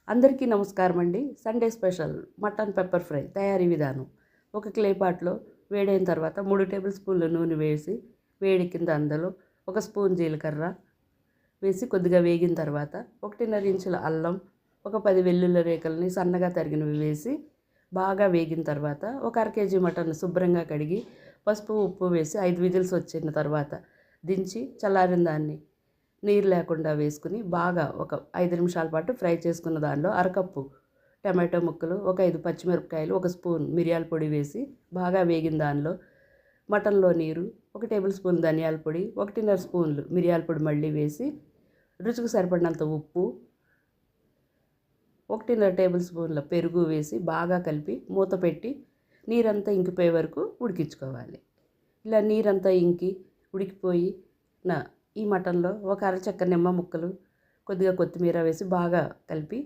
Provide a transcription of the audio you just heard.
అందరికీ నమస్కారం అండి. Sunday special mutton pepper fry తయారీ విధానం. ఒక క్లే పాట్లో వేడైన తర్వాత 3 టేబుల్ స్పూన్ల నూనె వేసి వేడెక్కిన అందులో 1 స్పూన్ జీలకర్ర వేసి కొద్దిగా వేగిన తర్వాత 1.5 ఇంచుల అల్లం, ఒక 10 వెల్లుల్లి రేకల్ని సన్నగా తరిగినవి వేసి బాగా వేగిన తర్వాత ఒక అర కేజీ మటన్ శుభ్రంగా కడిగి పసుపు ఉప్పు వేసి 5 విజిల్స్ వచ్చిన తర్వాత దించి చల్లారిన దాన్ని నీరు లేకుండా వేసుకుని బాగా ఒక 5 నిమిషాల పాటు ఫ్రై చేసుకున్న దానిలో అరకప్పు టమాటో ముక్కలు, ఒక 5 పచ్చిమిరపకాయలు, 1 స్పూన్ మిరియాల పొడి వేసి బాగా వేగిన దానిలో మటన్లో నీరు, 1 టేబుల్ స్పూన్ ధనియాల పొడి, 1.5 స్పూన్లు మిరియాల పొడి మళ్ళీ వేసి రుచికి సరిపడినంత ఉప్పు, 1.5 టేబుల్ స్పూన్ల పెరుగు వేసి బాగా కలిపి మూత పెట్టి నీరంతా ఇంకిపోయే వరకు ఉడికించుకోవాలి. ఇలా నీరంతా ఇంకి ఉడికిపోయి ఈ మటన్లో ఒక అరచెక్క నిమ్మ ముక్కలు, కొద్దిగా కొత్తిమీర వేసి బాగా కలిపి